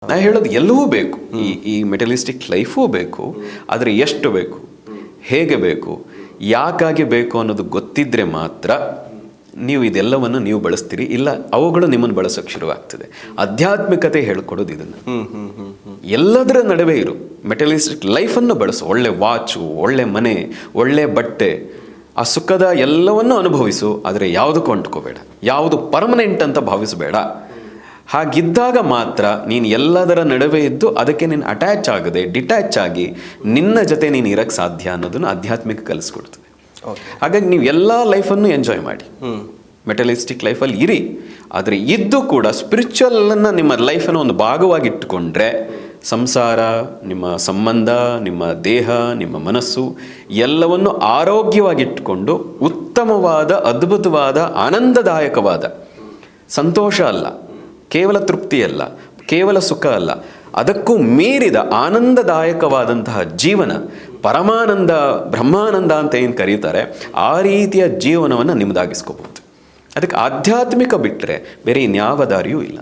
ನಾ ಹೇಳೋದು ಎಲ್ಲವೂ ಬೇಕು, ಈ ಮೆಟಲಿಸ್ಟಿಕ್ ಲೈಫೂ ಬೇಕು, ಆದರೆ ಎಷ್ಟು ಬೇಕು, ಹೇಗೆ ಬೇಕು, ಯಾಕಾಗಿ ಬೇಕು ಅನ್ನೋದು ಗೊತ್ತಿದ್ರೆ ಮಾತ್ರ ನೀವು ಇದೆಲ್ಲವನ್ನು ನೀವು ಬಳಸ್ತೀರಿ, ಇಲ್ಲ ಅವುಗಳು ನಿಮ್ಮನ್ನು ಬಳಸೋಕೆ ಶುರುವಾಗ್ತದೆ. ಆಧ್ಯಾತ್ಮಿಕತೆ ಹೇಳ್ಕೊಡೋದು ಇದನ್ನು. ಎಲ್ಲದರ ನಡುವೆ ಇರು, ಮೆಟಲಿಸ್ಟಿಕ್ ಲೈಫನ್ನು ಬಳಸು. ಒಳ್ಳೆ ವಾಚು, ಒಳ್ಳೆ ಮನೆ, ಒಳ್ಳೆ ಬಟ್ಟೆ, ಆ ಸುಖದ ಎಲ್ಲವನ್ನು ಅನುಭವಿಸು, ಆದರೆ ಯಾವುದಕ್ಕೂ ಅಂಟ್ಕೋಬೇಡ, ಯಾವುದು ಪರ್ಮನೆಂಟ್ ಅಂತ ಭಾವಿಸಬೇಡ. ಹಾಗಿದ್ದಾಗ ಮಾತ್ರ ನೀನು ಎಲ್ಲದರ ನಡುವೆ ಇದ್ದು ಅದಕ್ಕೆ ನೀನು ಅಟ್ಯಾಚ್ ಆಗದೆ ಡಿಟ್ಯಾಚ್ ಆಗಿ ನಿನ್ನ ಜೊತೆ ನೀನು ಇರೋಕ್ಕೆ ಸಾಧ್ಯ ಅನ್ನೋದನ್ನು ಆಧ್ಯಾತ್ಮಿಕ ಕಲಿಸ್ಕೊಡ್ತದೆ. ಹಾಗಾಗಿ ನೀವು ಎಲ್ಲ ಲೈಫನ್ನು ಎಂಜಾಯ್ ಮಾಡಿ, ಮೆಟಲಿಸ್ಟಿಕ್ ಲೈಫಲ್ಲಿ ಇರಿ, ಆದರೆ ಇದ್ದು ಕೂಡ ಸ್ಪಿರಿಚುವಲನ್ನು ನಿಮ್ಮ ಲೈಫನ್ನು ಒಂದು ಭಾಗವಾಗಿಟ್ಟುಕೊಂಡ್ರೆ ಸಂಸಾರ, ನಿಮ್ಮ ಸಂಬಂಧ, ನಿಮ್ಮ ದೇಹ, ನಿಮ್ಮ ಮನಸ್ಸು ಎಲ್ಲವನ್ನು ಆರೋಗ್ಯವಾಗಿಟ್ಟುಕೊಂಡು ಉತ್ತಮವಾದ, ಅದ್ಭುತವಾದ, ಆನಂದದಾಯಕವಾದ ಸಂತೋಷ ಅಲ್ಲ, ಕೇವಲ ತೃಪ್ತಿ ಅಲ್ಲ, ಕೇವಲ ಸುಖ ಅಲ್ಲ, ಅದಕ್ಕೂ ಮೀರಿದ ಆನಂದದಾಯಕವಾದಂತಹ ಜೀವನ, ಪರಮಾನಂದ, ಬ್ರಹ್ಮಾನಂದ ಅಂತ ಏನು ಕರೀತಾರೆ, ಆ ರೀತಿಯ ಜೀವನವನ್ನು ನಿಮ್ಮದಾಗಿಸ್ಕೋಬಹುದು. ಅದಕ್ಕೆ ಆಧ್ಯಾತ್ಮಿಕ ಬಿಟ್ಟರೆ ಬೇರೆ ಇನ್ಯಾವ ದಾರಿಯೂ ಇಲ್ಲ.